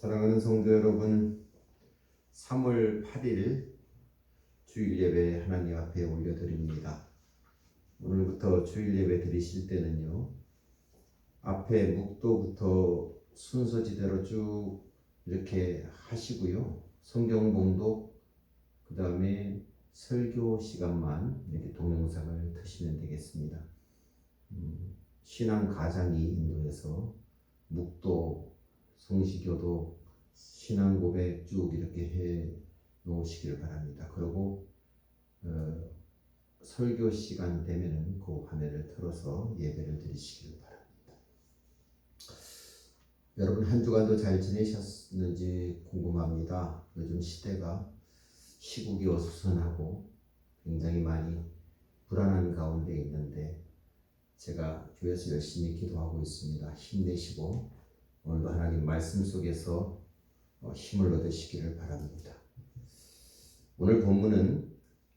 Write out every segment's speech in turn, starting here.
사랑하는 성도 여러분, 3월 8일 주일 예배 하나님 앞에 올려드립니다. 오늘부터 주일 예배 드리실 때는요, 앞에 묵도부터 순서지대로 쭉 이렇게 하시고요, 성경 봉독, 그 다음에 설교 시간만 이렇게 동영상을 트시면 되겠습니다. 신앙 가장이 인도해서 묵도, 성시교도, 신앙 고백 쭉 이렇게 해 놓으시기를 바랍니다. 그리고 설교 시간 되면은 그 화면을 틀어서 예배를 드리시기를 바랍니다. 여러분 한 주간도 잘 지내셨는지 궁금합니다. 요즘 시대가 시국이 어수선하고 굉장히 많이 불안한 가운데 있는데 제가 교회에서 열심히 기도하고 있습니다. 힘내시고 오늘도 하나님 말씀 속에서 힘을 얻으시기를 바랍니다. 오늘 본문은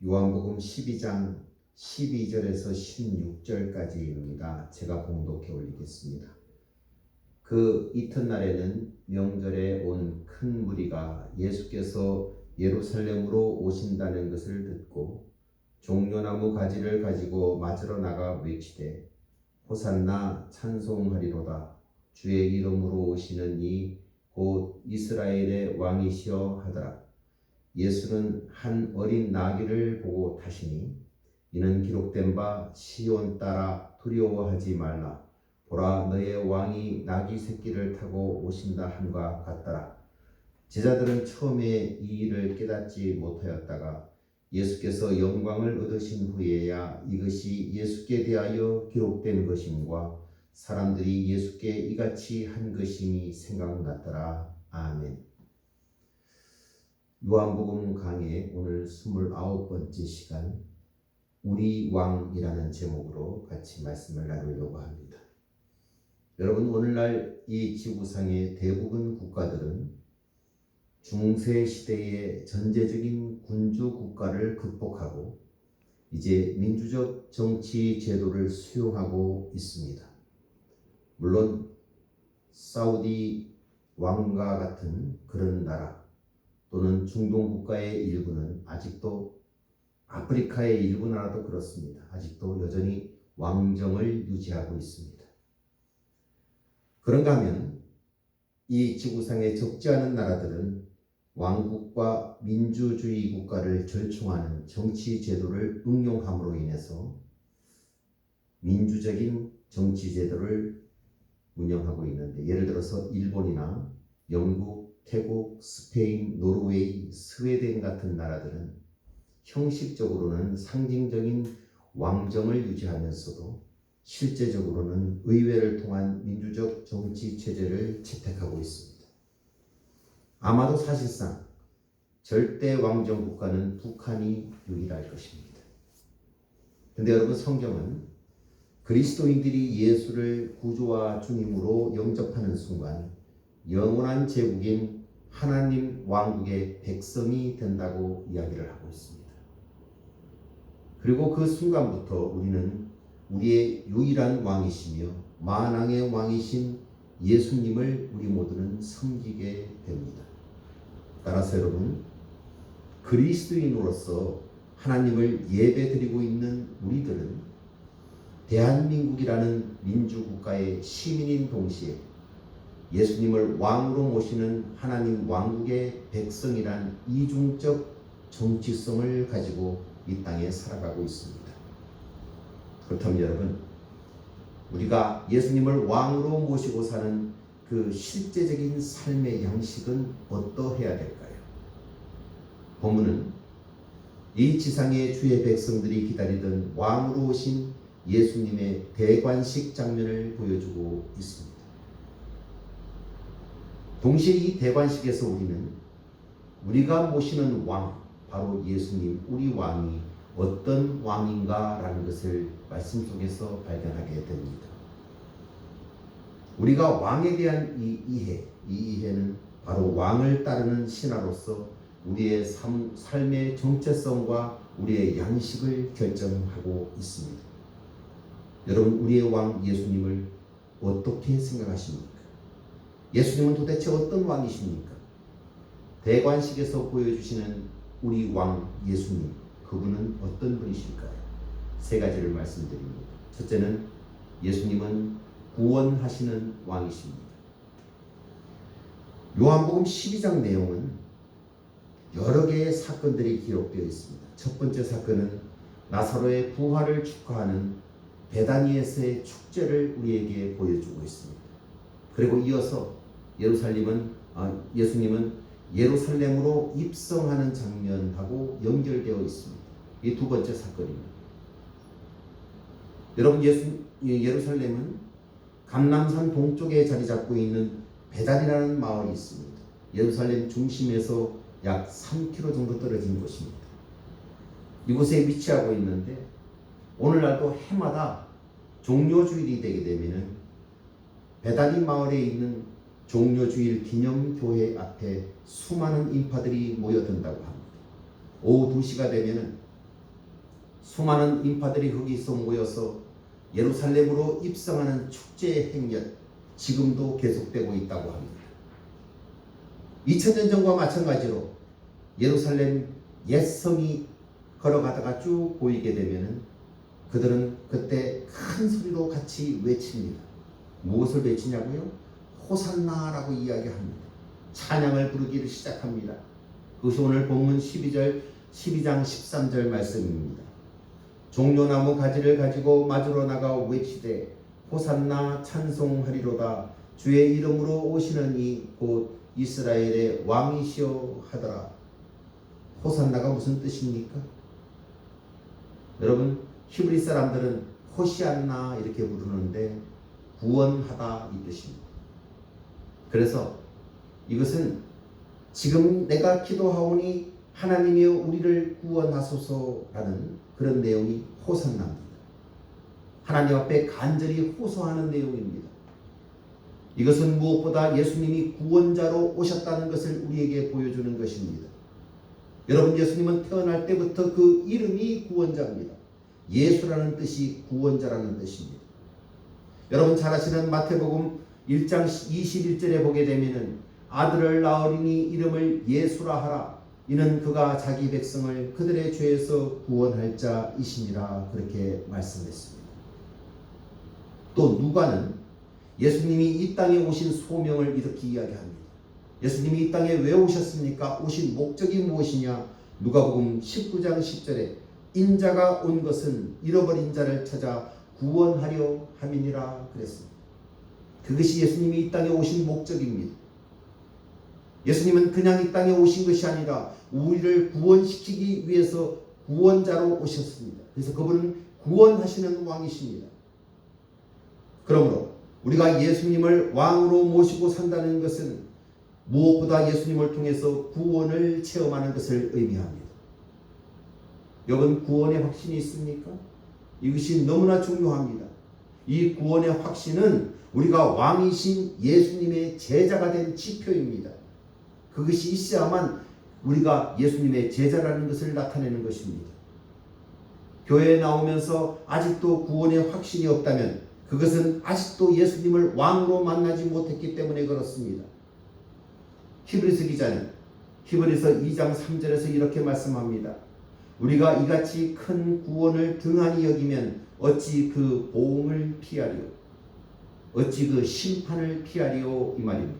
요한복음 12장 12절에서 16절까지입니다. 제가 봉독해 올리겠습니다. 그 이튿날에는 명절에 온 큰 무리가 예수께서 예루살렘으로 오신다는 것을 듣고 종려나무 가지를 가지고 맞으러 나가 외치되 호산나 찬송하리로다. 주의 이름으로 오시는 이 곧 이스라엘의 왕이시여 하더라. 예수는 한 어린 나귀를 보고 타시니 이는 기록된 바 시온 딸아 두려워하지 말라. 보라 너의 왕이 나귀 새끼를 타고 오신다 함과 같더라. 제자들은 처음에 이 일을 깨닫지 못하였다가 예수께서 영광을 얻으신 후에야 이것이 예수께 대하여 기록된 것임과 사람들이 예수께 이같이 한 것임이 생각났더라. 아멘. 요한복음 강의 오늘 29번째 시간 우리 왕이라는 제목으로 같이 말씀을 나누려고 합니다. 여러분 오늘날 이 지구상의 대부분 국가들은 중세 시대의 전제적인 군주 국가를 극복하고 이제 민주적 정치 제도를 수용하고 있습니다. 물론 사우디 왕과 같은 그런 나라 또는 중동 국가의 일부는 아직도 아프리카의 일부 나라도 그렇습니다. 아직도 여전히 왕정을 유지하고 있습니다. 그런가 하면 이 지구상에 적지 않은 나라들은 왕국과 민주주의 국가를 절충하는 정치 제도를 응용함으로 인해서 민주적인 정치 제도를 운영하고 있는데 예를 들어서 일본이나 영국, 태국, 스페인, 노르웨이, 스웨덴 같은 나라들은 형식적으로는 상징적인 왕정을 유지하면서도 실제적으로는 의회를 통한 민주적 정치 체제를 채택하고 있습니다. 아마도 사실상 절대 왕정 국가는 북한이 유일할 것입니다. 그런데 여러분 성경은 그리스도인들이 예수를 구주와 주님으로 영접하는 순간 영원한 제국인 하나님 왕국의 백성이 된다고 이야기를 하고 있습니다. 그리고 그 순간부터 우리는 우리의 유일한 왕이시며 만왕의 왕이신 예수님을 우리 모두는 섬기게 됩니다. 따라서 여러분 그리스도인으로서 하나님을 예배드리고 있는 우리들은 대한민국이라는 민주국가의 시민인 동시에 예수님을 왕으로 모시는 하나님 왕국의 백성이란 이중적 정치성을 가지고 이 땅에 살아가고 있습니다. 그렇다면 여러분, 우리가 예수님을 왕으로 모시고 사는 그 실제적인 삶의 양식은 어떠해야 될까요? 본문은 이 지상의 주의 백성들이 기다리던 왕으로 오신 예수님의 대관식 장면을 보여주고 있습니다. 동시에 이 대관식에서 우리는 우리가 모시는 왕, 바로 예수님, 우리 왕이 어떤 왕인가라는 것을 말씀 속에서 발견하게 됩니다. 우리가 왕에 대한 이 이해는 바로 왕을 따르는 신하로서 우리의 삶의 정체성과 우리의 양식을 결정하고 있습니다. 여러분 우리의 왕 예수님을 어떻게 생각하십니까? 예수님은 도대체 어떤 왕이십니까? 대관식에서 보여주시는 우리 왕 예수님, 그분은 어떤 분이실까요? 세 가지를 말씀드립니다. 첫째는 예수님은 구원하시는 왕이십니다. 요한복음 12장 내용은 여러 개의 사건들이 기록되어 있습니다. 첫 번째 사건은 나사로의 부활을 축하하는 베다니에서의 축제를 우리에게 보여주고 있습니다. 그리고 이어서 예수님은 예루살렘으로 입성하는 장면하고 연결되어 있습니다. 이 두 번째 사건입니다. 여러분, 예루살렘은 감람산 동쪽에 자리 잡고 있는 베달이라는 마을이 있습니다. 예루살렘 중심에서 약 3km 정도 떨어진 곳입니다. 이곳에 위치하고 있는데 오늘날도 해마다 종료주일이 되게 되면 베달리 마을에 있는 종료주일 기념교회 앞에 수많은 인파들이 모여든다고 합니다. 오후 2시가 되면 수많은 인파들이 거기서 모여서 예루살렘으로 입성하는 축제의 행렬, 지금도 계속되고 있다고 합니다. 2000년 전과 마찬가지로 예루살렘 옛성이 걸어가다가 쭉 보이게 되면 그들은 그때 큰 소리로 같이 외칩니다. 무엇을 외치냐고요? 호산나라고 이야기합니다. 찬양을 부르기를 시작합니다. 그것이 오늘 본문 12장 13절 말씀입니다. 종려나무 가지를 가지고 맞으러 나가 외치되 호산나 찬송하리로다. 주의 이름으로 오시는 이 곧 이스라엘의 왕이시여 하더라. 호산나가 무슨 뜻입니까? 여러분, 히브리 사람들은 호시안나 이렇게 부르는데 구원하다 이 뜻입니다. 그래서 이것은 지금 내가 기도하오니 하나님이여 우리를 구원하소서라는 그런 내용이 호산나입니다. 하나님 앞에 간절히 호소하는 내용입니다. 이것은 무엇보다 예수님이 구원자로 오셨다는 것을 우리에게 보여주는 것입니다. 여러분, 예수님은 태어날 때부터 그 이름이 구원자입니다. 예수라는 뜻이 구원자라는 뜻입니다. 여러분 잘 아시는 마태복음 1장 21절에 보게 되면 아들을 낳으리니 이름을 예수라 하라. 이는 그가 자기 백성을 그들의 죄에서 구원할 자이시니라. 그렇게 말씀했습니다. 또 누가는 예수님이 이 땅에 오신 소명을 이렇게 이야기합니다. 예수님이 이 땅에 왜 오셨습니까? 오신 목적이 무엇이냐? 누가복음 19장 10절에 인자가 온 것은 잃어버린 자를 찾아 구원하려 함이니라 그랬습니다. 그것이 예수님이 이 땅에 오신 목적입니다. 예수님은 그냥 이 땅에 오신 것이 아니라 우리를 구원시키기 위해서 구원자로 오셨습니다. 그래서 그분은 구원하시는 왕이십니다. 그러므로 우리가 예수님을 왕으로 모시고 산다는 것은 무엇보다 예수님을 통해서 구원을 체험하는 것을 의미합니다. 여러분, 구원의 확신이 있습니까? 이것이 너무나 중요합니다. 이 구원의 확신은 우리가 왕이신 예수님의 제자가 된 지표입니다. 그것이 있어야만 우리가 예수님의 제자라는 것을 나타내는 것입니다. 교회에 나오면서 아직도 구원의 확신이 없다면 그것은 아직도 예수님을 왕으로 만나지 못했기 때문에 그렇습니다. 히브리서 기자는 히브리서 2장 3절에서 이렇게 말씀합니다. 우리가 이같이 큰 구원을 등한히 여기면 어찌 그 보응을 피하리요? 어찌 그 심판을 피하리요? 이 말입니다.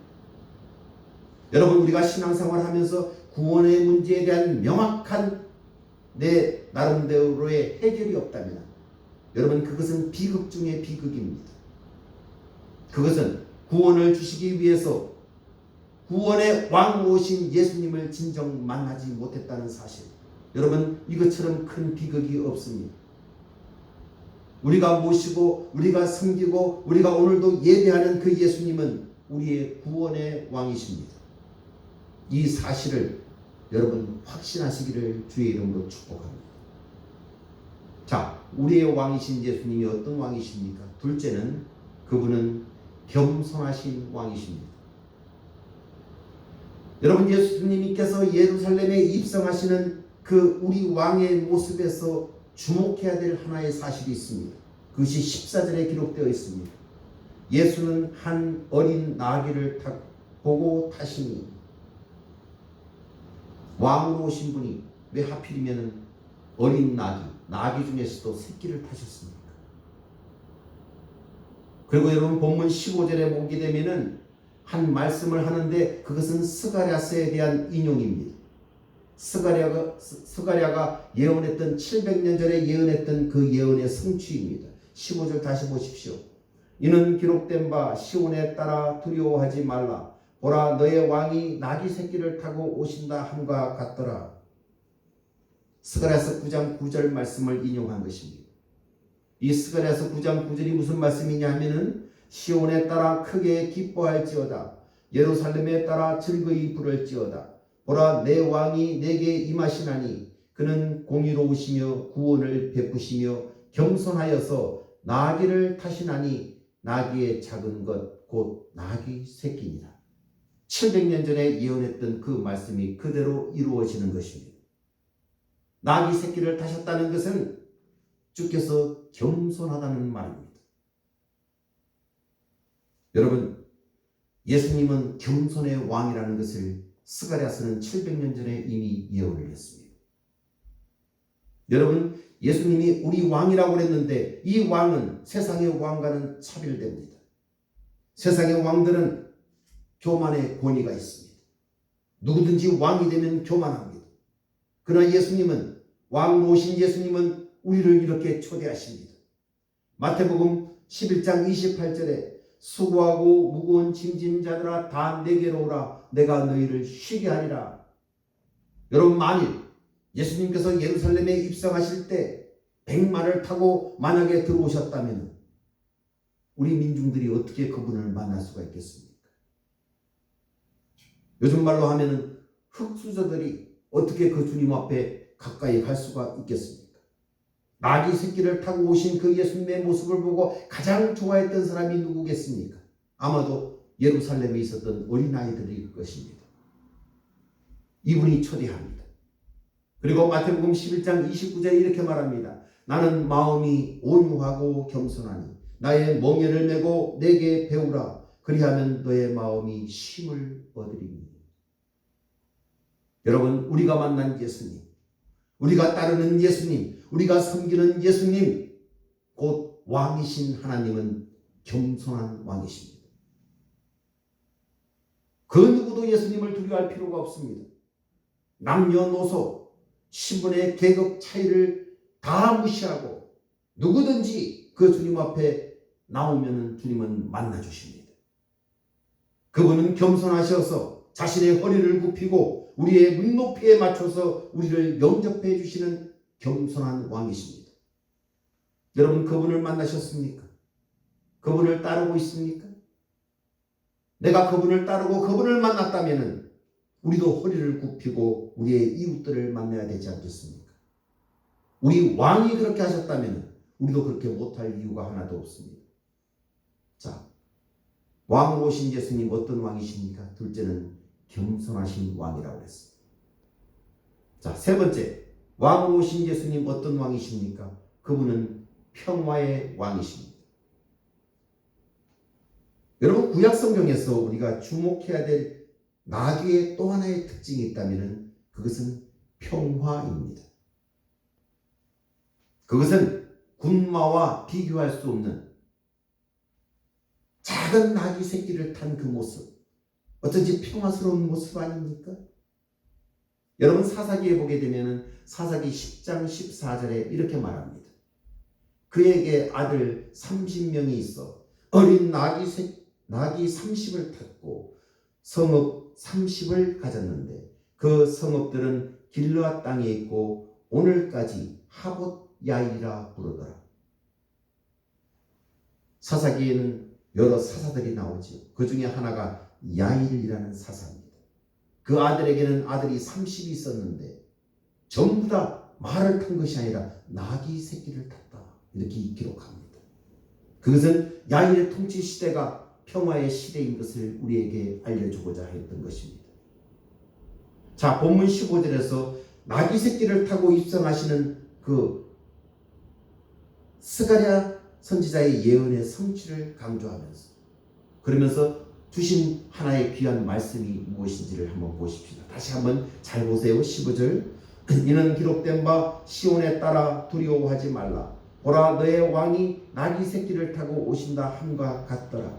여러분, 우리가 신앙생활 하면서 구원의 문제에 대한 명확한 내 나름대로의 해결이 없다면 여러분, 그것은 비극 중의 비극입니다. 그것은 구원을 주시기 위해서 구원의 왕 오신 예수님을 진정 만나지 못했다는 사실. 여러분, 이것처럼 큰 비극이 없습니다. 우리가 모시고 우리가 섬기고 우리가 오늘도 예배하는 그 예수님은 우리의 구원의 왕이십니다. 이 사실을 여러분 확신하시기를 주의 이름으로 축복합니다. 자, 우리의 왕이신 예수님이 어떤 왕이십니까? 둘째는 그분은 겸손하신 왕이십니다. 여러분, 예수님께서 예루살렘에 입성하시는 그 우리 왕의 모습에서 주목해야 될 하나의 사실이 있습니다. 그것이 14절에 기록되어 있습니다. 예수는 한 어린 나귀를 보고 타시니 왕으로 오신 분이 왜 하필이면 어린 나귀 중에서도 새끼를 타셨습니까? 그리고 여러분 본문 15절에 보게 되면은 한 말씀을 하는데 그것은 스가랴서에 대한 인용입니다. 스가랴가 예언했던 700년 전에 예언했던 그 예언의 성취입니다. 15절 다시 보십시오. 이는 기록된 바 시온에 따라 두려워하지 말라. 보라 너의 왕이 나귀 새끼를 타고 오신다 함과 같더라. 스가랴서 9장 9절 말씀을 인용한 것입니다. 이 스가랴서 9장 9절이 무슨 말씀이냐 하면은 시온에 따라 크게 기뻐할지어다. 예루살렘에 따라 즐거이 부를지어다. 보라 내 왕이 내게 임하시나니 그는 공의로우시며 구원을 베푸시며 겸손하여서 나귀를 타시나니 나귀의 작은 것 곧 나귀 새끼니라. 700년 전에 예언했던 그 말씀이 그대로 이루어지는 것입니다. 나귀 새끼를 타셨다는 것은 주께서 겸손하다는 말입니다. 여러분, 예수님은 겸손의 왕이라는 것을 스가랴서는 700년 전에 이미 예언을 했습니다. 여러분, 예수님이 우리 왕이라고 했는데 이 왕은 세상의 왕과는 차별됩니다. 세상의 왕들은 교만의 권위가 있습니다. 누구든지 왕이 되면 교만합니다. 그러나 예수님은 왕으로 오신 예수님은 우리를 이렇게 초대하십니다. 마태복음 11장 28절에 수고하고 무거운 짐진 자들아 다 내게로 오라 내가 너희를 쉬게 하리라. 여러분 만일 예수님께서 예루살렘에 입성하실 때 백마를 타고 만약에 들어오셨다면 우리 민중들이 어떻게 그분을 만날 수가 있겠습니까? 요즘 말로 하면은 흙수저들이 어떻게 그 주님 앞에 가까이 갈 수가 있겠습니까? 나귀 새끼를 타고 오신 그 예수님의 모습을 보고 가장 좋아했던 사람이 누구겠습니까? 아마도 예루살렘에 있었던 어린아이들일 것입니다. 이분이 초대합니다. 그리고 마태복음 11장 29절에 이렇게 말합니다. 나는 마음이 온유하고 겸손하니 나의 멍에를 메고 내게 배우라. 그리하면 너의 마음이 쉼을 얻으리니. 여러분, 우리가 만난 예수님, 우리가 따르는 예수님, 우리가 섬기는 예수님, 곧 왕이신 하나님은 겸손한 왕이십니다. 그 누구도 예수님을 두려워할 필요가 없습니다. 남녀노소, 신분의 계급 차이를 다 무시하고 누구든지 그 주님 앞에 나오면 주님은 만나주십니다. 그분은 겸손하셔서 자신의 허리를 굽히고 우리의 눈높이에 맞춰서 우리를 영접해 주시는 겸손한 왕이십니다. 여러분 그분을 만나셨습니까? 그분을 따르고 있습니까? 내가 그분을 따르고 그분을 만났다면 우리도 허리를 굽히고 우리의 이웃들을 만나야 되지 않겠습니까? 우리 왕이 그렇게 하셨다면 우리도 그렇게 못할 이유가 하나도 없습니다. 자, 왕으로 오신 예수님 어떤 왕이십니까? 둘째는 겸손하신 왕이라고 했습니다. 자, 세 번째, 왕으로 오신 예수님 어떤 왕이십니까? 그분은 평화의 왕이십니다. 여러분 구약 성경에서 우리가 주목해야 될 나귀의 또 하나의 특징이 있다면 그것은 평화입니다. 그것은 군마와 비교할 수 없는 작은 나귀 새끼를 탄 그 모습, 어쩐지 평화스러운 모습 아닙니까? 여러분 사사기에 보게 되면 사사기 10장 14절에 이렇게 말합니다. 그에게 아들 30명이 있어 어린 나귀 30을 탔고 성읍 30을 가졌는데 그 성읍들은 길르앗 땅에 있고 오늘까지 하봇 야일이라 부르더라. 사사기에는 여러 사사들이 나오지요. 그 중에 하나가 야일이라는 사사입니다. 그 아들에게는 아들이 30이 있었는데 전부 다 말을 탄 것이 아니라 나귀 새끼를 탔다. 이렇게 기록합니다. 그것은 야일의 통치 시대가 평화의 시대인 것을 우리에게 알려주고자 했던 것입니다. 자, 본문 15절에서 나귀 새끼를 타고 입성하시는 그 스가랴 선지자의 예언의 성취를 강조하면서 그러면서 주신 하나의 귀한 말씀이 무엇인지를 한번 보십시다. 다시 한번 잘 보세요. 15절. 이는 기록된 바 시온에 따라 두려워하지 말라. 보라 너의 왕이 나귀 새끼를 타고 오신다 함과 같더라.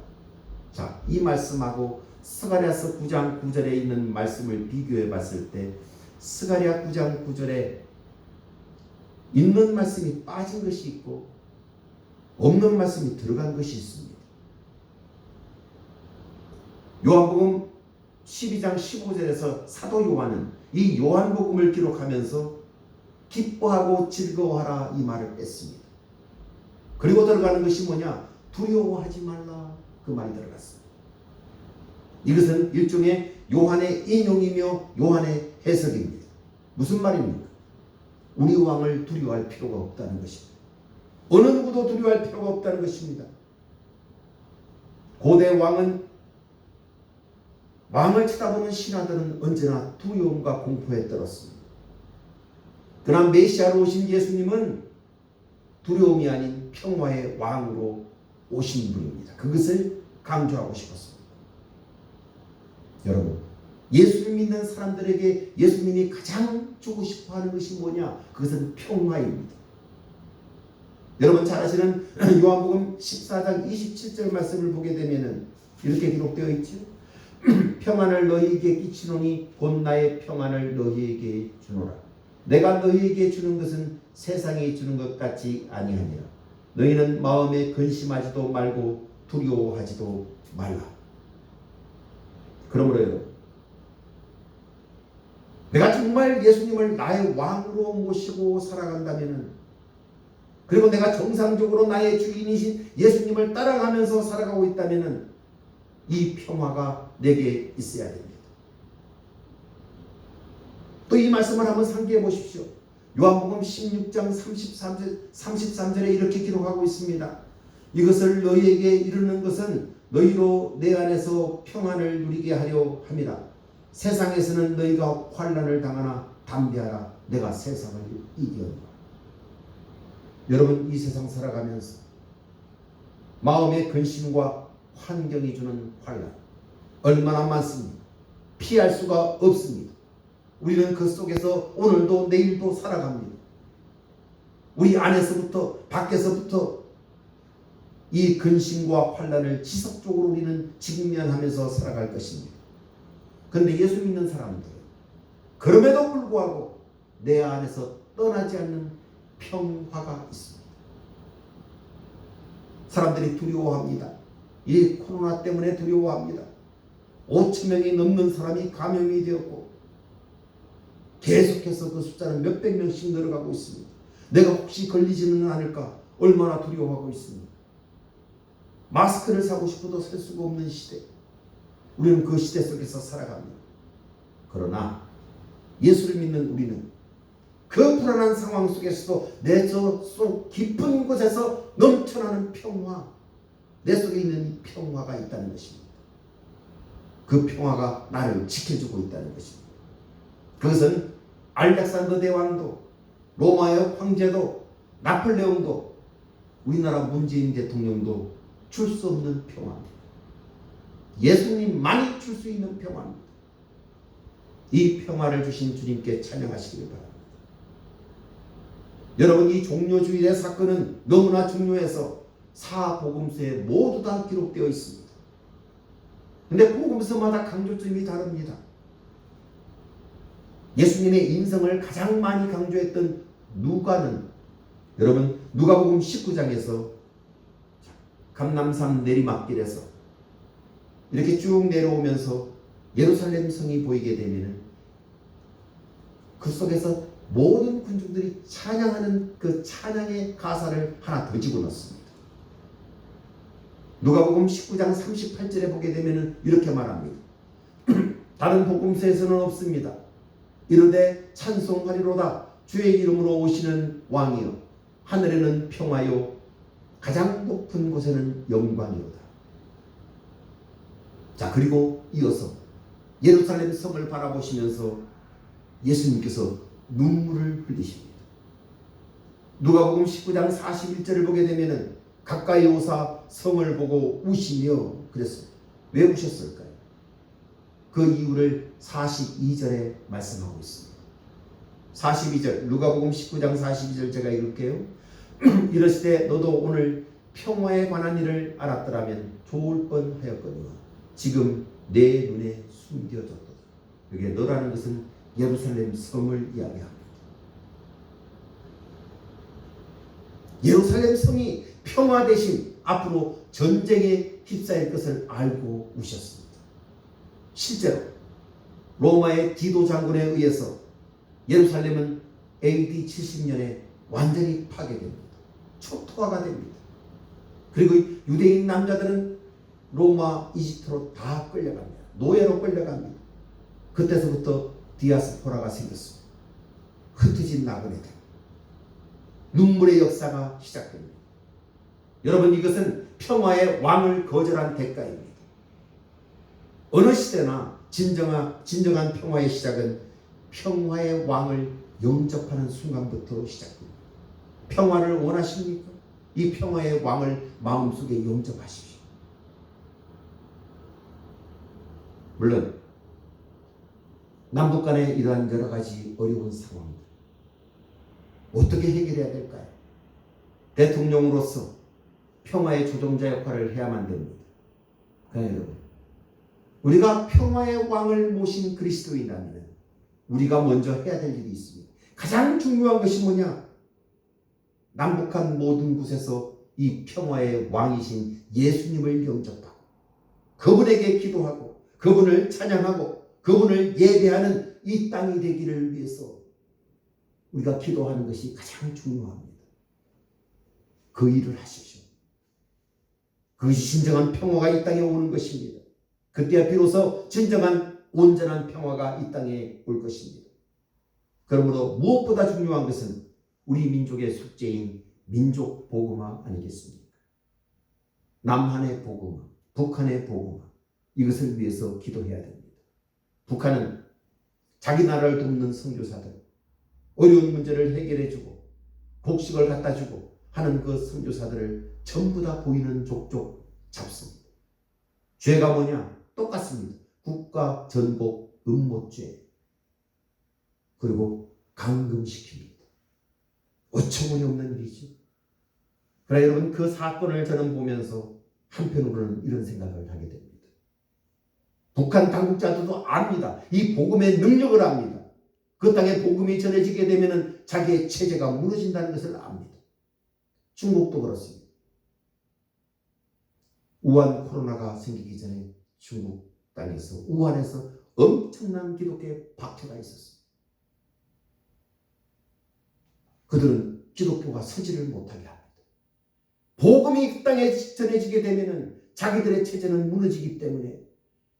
자, 이 말씀하고 스가랴서 9장 9절에 있는 말씀을 비교해 봤을 때 스가랴 9장 9절에 있는 말씀이 빠진 것이 있고 없는 말씀이 들어간 것이 있습니다. 요한복음 12장 15절에서 사도 요한은 이 요한복음을 기록하면서 기뻐하고 즐거워하라 이 말을 뺐습니다. 그리고 들어가는 것이 뭐냐? 두려워하지 말라 그 말이 들어갔습니다. 이것은 일종의 요한의 인용이며 요한의 해석입니다. 무슨 말입니까? 우리 왕을 두려워할 필요가 없다는 것입니다. 어느 누구도 두려워할 필요가 없다는 것입니다. 고대 왕을 쳐다보는 신하들은 언제나 두려움과 공포에 떨었습니다. 그러나 메시아로 오신 예수님은 두려움이 아닌 평화의 왕으로 오신 분입니다. 그것을 강조하고 싶었습니다. 여러분, 예수를 믿는 사람들에게 예수님이 가장 주고 싶어하는 것이 뭐냐? 그것은 평화입니다. 여러분 잘 아시는 요한복음 14장 27절 말씀을 보게 되면 이렇게 기록되어 있죠. 평안을 너희에게 끼치노니 곧 나의 평안을 너희에게 주노라. 내가 너희에게 주는 것은 세상에 주는 것 같지 아니하니라. 너희는 마음에 근심하지도 말고 두려워하지도 말라. 그러므로 여러분, 내가 정말 예수님을 나의 왕으로 모시고 살아간다면, 그리고 내가 정상적으로 나의 주인이신 예수님을 따라가면서 살아가고 있다면 이 평화가 내게 있어야 됩니다. 또 이 말씀을 한번 상기해 보십시오. 요한복음 16장 33절에 이렇게 기록하고 있습니다. 이것을 너희에게 이르는 것은 너희로 내 안에서 평안을 누리게 하려 함이라. 세상에서는 너희가 환난을 당하나 담대하라. 내가 세상을 이기었노라. 여러분, 이 세상 살아가면서 마음의 근심과 환경이 주는 환난 얼마나 많습니까? 피할 수가 없습니다. 우리는 그 속에서 오늘도 내일도 살아갑니다. 우리 안에서부터 밖에서부터 이 근심과 환난을 지속적으로 우리는 직면하면서 살아갈 것입니다. 그런데 예수 믿는 사람들은 그럼에도 불구하고 내 안에서 떠나지 않는 평화가 있습니다. 사람들이 두려워합니다. 이 코로나 때문에 두려워합니다. 5천 명이 넘는 사람이 감염이 되었고 계속해서 그 숫자는 몇백 명씩 늘어가고 있습니다. 내가 혹시 걸리지는 않을까 얼마나 두려워하고 있습니다. 마스크를 사고 싶어도 살 수가 없는 시대, 우리는 그 시대 속에서 살아갑니다. 그러나 예수를 믿는 우리는 그 불안한 상황 속에서도 내 저 속 깊은 곳에서 넘쳐나는 평화, 내 속에 있는 평화가 있다는 것입니다. 그 평화가 나를 지켜주고 있다는 것입니다. 그것은 알렉산더 대왕도, 로마의 황제도, 나폴레옹도, 우리나라 문재인 대통령도 줄 수 없는 평화입니다. 예수님만이 줄 수 있는 평화입니다. 이 평화를 주신 주님께 찬양하시길 바랍니다. 여러분, 이 종료주일의 사건은 너무나 중요해서 사복음서에 모두 다 기록되어 있습니다. 그런데 복음서마다 강조점이 다릅니다. 예수님의 인성을 가장 많이 강조했던 누가는, 여러분 누가복음 19장에서 감람산 내리막길에서 이렇게 쭉 내려오면서 예루살렘 성이 보이게 되면 그 속에서 모든 군중들이 찬양하는 그 찬양의 가사를 하나 더 집어넣습니다. 누가복음 19장 38절에 보게 되면 이렇게 말합니다. 다른 복음서에서는 없습니다. 이르되 찬송하리로다 주의 이름으로 오시는 왕이여, 하늘에는 평화요 가장 높은 곳에는 영광이로다. 자, 그리고 이어서 예루살렘 성을 바라보시면서 예수님께서 눈물을 흘리십니다. 누가복음 19장 41절을 보게 되면 가까이 오사 성을 보고 우시며 그랬습니다. 왜 우셨을까요? 그 이유를 42절에 말씀하고 있습니다. 42절 누가복음 19장 42절 제가 읽을게요. 이르시되 너도 오늘 평화에 관한 일을 알았더라면 좋을 뻔하였거니와 지금 내 눈에 숨겨졌도다. 여기에 너라는 것은 예루살렘 성을 이야기합니다. 예루살렘 성이 평화 대신 앞으로 전쟁에 휩싸일 것을 알고 우셨습니다. 실제로 로마의 디도 장군에 의해서 예루살렘은 AD 70년에 완전히 파괴됩니다. 초토화가 됩니다. 그리고 유대인 남자들은 로마, 이집트로 다 끌려갑니다. 노예로 끌려갑니다. 그때서부터 디아스포라가 생겼습니다. 흩어진 나그네들. 눈물의 역사가 시작됩니다. 여러분, 이것은 평화의 왕을 거절한 대가입니다. 어느 시대나 진정한 평화의 시작은 평화의 왕을 영접하는 순간부터 시작됩니다. 평화를 원하십니까? 이 평화의 왕을 마음속에 영접하십시오. 물론 남북 간에 이러한 여러 가지 어려운 상황들 어떻게 해결해야 될까요? 대통령으로서 평화의 조종자 역할을 해야만 됩니다. 그러나 여러분, 우리가 평화의 왕을 모신 그리스도인이라면 우리가 먼저 해야 될 일이 있습니다. 가장 중요한 것이 뭐냐? 남북한 모든 곳에서 이 평화의 왕이신 예수님을 영접하고 그분에게 기도하고 그분을 찬양하고 그분을 예배하는 이 땅이 되기를 위해서 우리가 기도하는 것이 가장 중요합니다. 그 일을 하십시오. 그것이 진정한 평화가 이 땅에 오는 것입니다. 그때야 비로소 진정한 온전한 평화가 이 땅에 올 것입니다. 그러므로 무엇보다 중요한 것은 우리 민족의 숙제인 민족 복음화 아니겠습니까? 남한의 복음화, 북한의 복음화, 이것을 위해서 기도해야 됩니다. 북한은 자기 나라를 돕는 선교사들, 어려운 문제를 해결해주고 곡식을 갖다주고 하는 그 선교사들을 전부 다 보이는 족족 잡습니다. 죄가 뭐냐? 똑같습니다. 국가 전복 음모죄, 그리고 감금시킵니다. 어처구니없는 일이죠. 그러나 여러분, 그 사건을 저는 보면서 한편으로는 이런 생각을 하게 됩니다. 북한 당국자들도 압니다. 이 복음의 능력을 압니다. 그 땅에 복음이 전해지게 되면 자기의 체제가 무너진다는 것을 압니다. 중국도 그렇습니다. 우한 코로나가 생기기 전에 중국 땅에서 우한에서 엄청난 기독교의 박해가 있었습니다. 그들은 기독교가 서지를 못하게 합니다. 복음이 그 땅에 전해지게 되면 자기들의 체제는 무너지기 때문에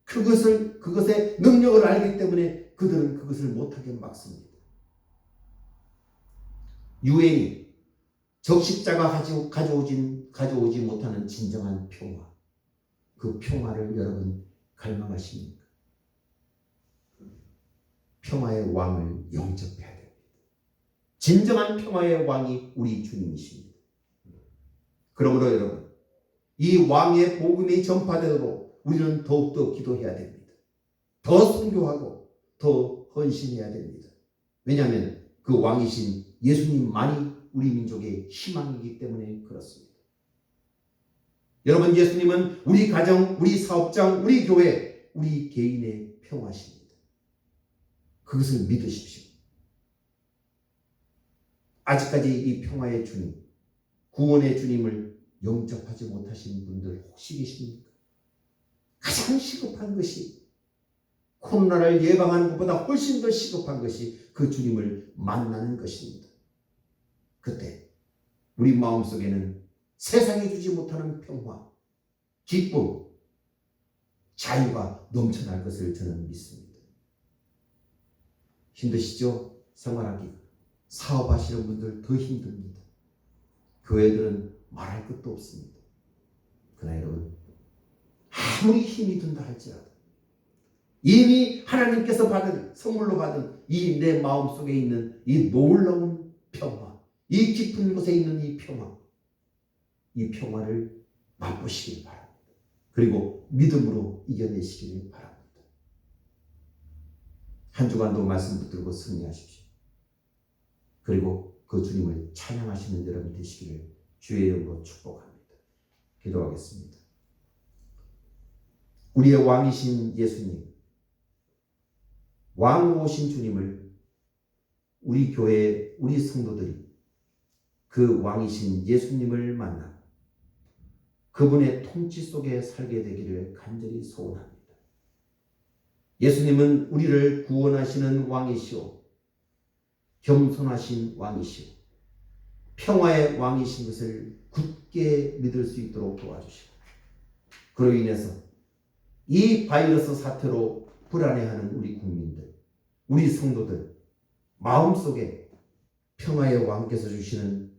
그것의 능력을 알기 때문에 그들은 그것을 못하게 막습니다. 유엔이 적십자가 가져오지 못하는 진정한 평화, 그 평화를 여러분 갈망하십니까? 평화의 왕을 영접해야 됩니다. 진정한 평화의 왕이 우리 주님이십니다. 그러므로 여러분, 이 왕의 복음이 전파되도록 우리는 더욱더 기도해야 됩니다. 더 선교하고 더 헌신해야 됩니다. 왜냐하면 그 왕이신 예수님만이 우리 민족의 희망이기 때문에 그렇습니다. 여러분, 예수님은 우리 가정, 우리 사업장, 우리 교회, 우리 개인의 평화십니다. 그것을 믿으십시오. 아직까지 이 평화의 주님, 구원의 주님을 영접하지 못하신 분들 혹시 계십니까? 가장 시급한 것이, 코로나를 예방하는 것보다 훨씬 더 시급한 것이 그 주님을 만나는 것입니다. 그때 우리 마음속에는 세상이 주지 못하는 평화, 기쁨, 자유가 넘쳐날 것을 저는 믿습니다. 힘드시죠? 생활하기. 사업하시는 분들 더 힘듭니다. 교회들은 말할 것도 없습니다. 그러나 여러분, 아무리 힘이 든다 할지라도 이미 하나님께서 받은, 선물로 받은 이 내 마음속에 있는 이 놀라운 평화, 이 깊은 곳에 있는 이 평화, 이 평화를 맛보시길 바랍니다. 그리고 믿음으로 이겨내시길 바랍니다. 한 주간도 말씀 붙들고 승리하십시오. 그리고 그 주님을 찬양하시는 여러분 되시기를 주의 이름으로 축복합니다. 기도하겠습니다. 우리의 왕이신 예수님, 왕으로 오신 주님을 우리 교회, 우리 성도들이 그 왕이신 예수님을 만나 그분의 통치 속에 살게 되기를 간절히 소원합니다. 예수님은 우리를 구원하시는 왕이시오, 겸손하신 왕이시오, 평화의 왕이신 것을 굳게 믿을 수 있도록 도와주시고, 그로 인해서 이 바이러스 사태로 불안해하는 우리 국민들, 우리 성도들 마음속에 평화의 왕께서 주시는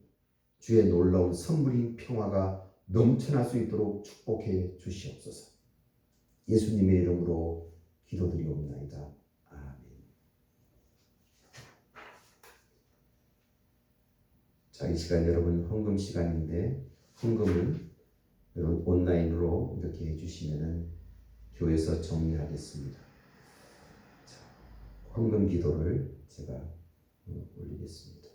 주의 놀라운 선물인 평화가 넘쳐날 수 있도록 축복해 주시옵소서. 예수님의 이름으로 기도드리옵나이다. 아멘. 자, 이 시간 여러분 헌금 시간인데, 헌금은 여러분 온라인으로 이렇게 해주시면은 교회에서 정리하겠습니다. 자, 헌금 기도를 제가 올리겠습니다.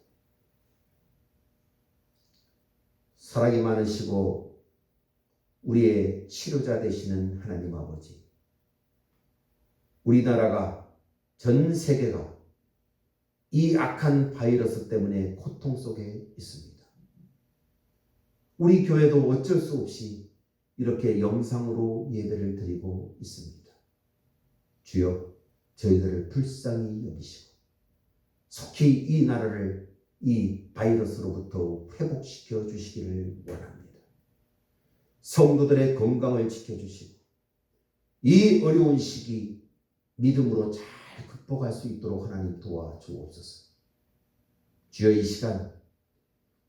사랑이 많으시고 우리의 치료자 되시는 하나님 아버지, 우리나라가, 전 세계가 이 악한 바이러스 때문에 고통 속에 있습니다. 우리 교회도 어쩔 수 없이 이렇게 영상으로 예배를 드리고 있습니다. 주여, 저희들을 불쌍히 여기시고 속히 이 나라를 이 바이러스로부터 회복시켜 주시기를 원합니다. 성도들의 건강을 지켜주시고 이 어려운 시기 믿음으로 잘 극복할 수 있도록 하나님 도와주옵소서. 주여, 이 시간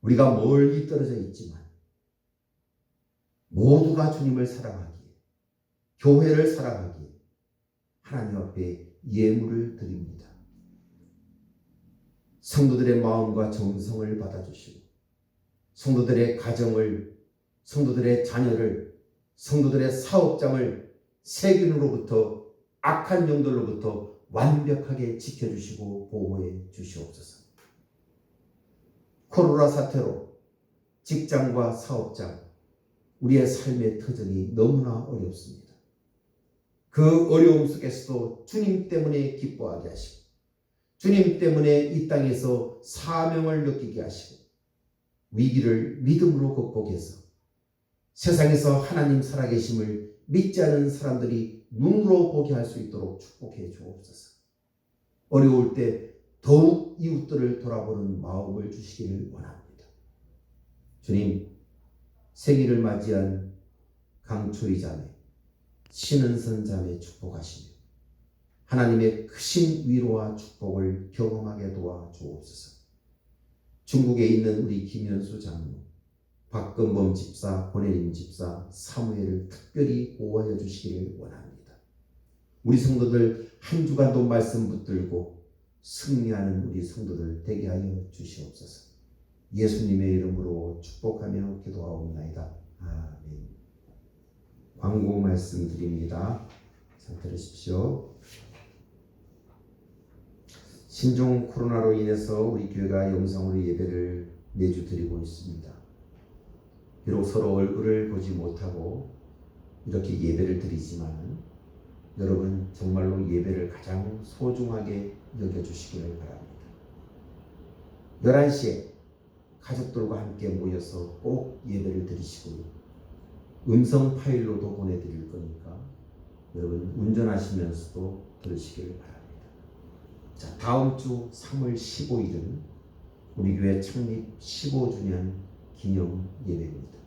우리가 멀리 떨어져 있지만 모두가 주님을 사랑하기에, 교회를 사랑하기에 하나님 앞에 예물을 드립니다. 성도들의 마음과 정성을 받아주시고 성도들의 가정을, 성도들의 자녀를, 성도들의 사업장을 세균으로부터, 악한 영들로부터 완벽하게 지켜주시고 보호해 주시옵소서. 코로나 사태로 직장과 사업장, 우리의 삶의 터전이 너무나 어렵습니다. 그 어려움 속에서도 주님 때문에 기뻐하게 하시고 주님 때문에 이 땅에서 사명을 느끼게 하시고 위기를 믿음으로 극복해서 세상에서 하나님 살아계심을 믿지 않은 사람들이 눈으로 보게 할 수 있도록 축복해 주옵소서. 어려울 때 더욱 이웃들을 돌아보는 마음을 주시기를 원합니다. 주님, 생일을 맞이한 강초희 자매, 신은선 자매 축복하시며 하나님의 크신 위로와 축복을 경험하게 도와주옵소서. 중국에 있는 우리 김현수 장로, 박근범 집사, 권혜림 집사, 사무엘을 특별히 보호하여 주시기를 원합니다. 우리 성도들 한 주간도 말씀 붙들고 승리하는 우리 성도들 되게 하여 주시옵소서. 예수님의 이름으로 축복하며 기도하옵나이다. 아멘. 광고 말씀드립니다. 잘 들으십시오. 신종 코로나로 인해서 우리 교회가 영상으로 예배를 매주 드리고 있습니다. 비록 서로 얼굴을 보지 못하고 이렇게 예배를 드리지만 여러분 정말로 예배를 가장 소중하게 여겨주시기를 바랍니다. 11시에 가족들과 함께 모여서 꼭 예배를 드리시고요. 음성 파일로도 보내드릴 거니까 여러분 운전하시면서도 들으시기를 바랍니다. 자, 다음 주 3월 15일은 우리 교회 창립 15주년 기념 예배입니다.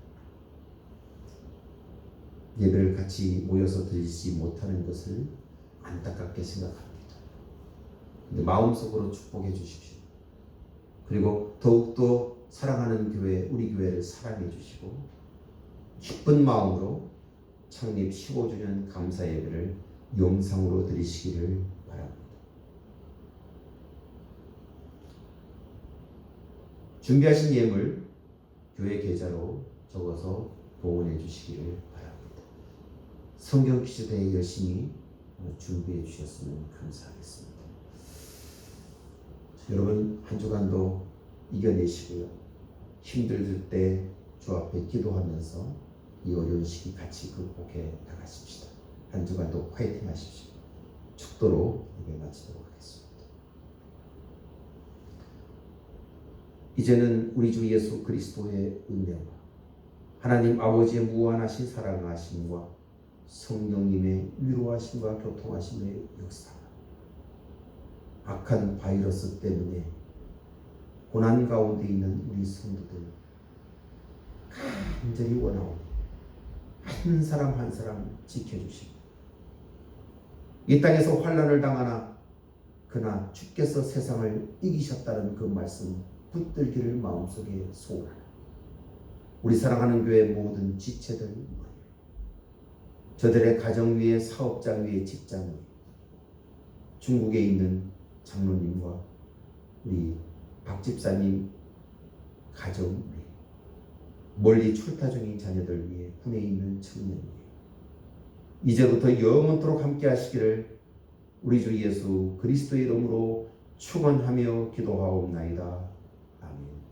예배를 같이 모여서 드리지 못하는 것을 안타깝게 생각합니다. 근데 마음속으로 축복해 주십시오. 그리고 더욱더 사랑하는 교회, 우리 교회를 사랑해 주시고 기쁜 마음으로 창립 15주년 감사 예배를 영상으로 드리시기를 바랍니다. 준비하신 예물 교회 계좌로 적어서 봉헌해 주시기를 바랍니다. 성경 퀴즈대에 열심히 준비해 주셨으면 감사하겠습니다. 여러분 한 주간도 이겨내시고요. 힘들 때 주 앞에 기도하면서 이 어려운 시기 같이 극복해 나가십시다. 한 주간도 화이팅 하십시오. 축도로 예배 마치도록 하겠습니다. 이제는 우리 주 예수 그리스도의 은혜와 하나님 아버지의 무한하신 사랑하심과 성령님의 위로하심과 교통하심의 역사, 악한 바이러스 때문에 고난 가운데 있는 우리 성도들 간절히 원하오니 한 사람 한 사람 지켜주시고 이 땅에서 환난을 당하나 그러나 주께서 세상을 이기셨다는 그 말씀 붙들기를 마음속에 소원하라. 우리 사랑하는 교회 모든 지체들, 저들의 가정 위에, 사업장 위에, 직장 위에, 중국에 있는 장로님과 우리 박 집사님 가정 위에, 멀리 출타 중인 자녀들 위에, 군에 있는 청년 위에 이제부터 영원토록 함께 하시기를 우리 주 예수 그리스도의 이름으로 축원하며 기도하옵나이다. 아멘.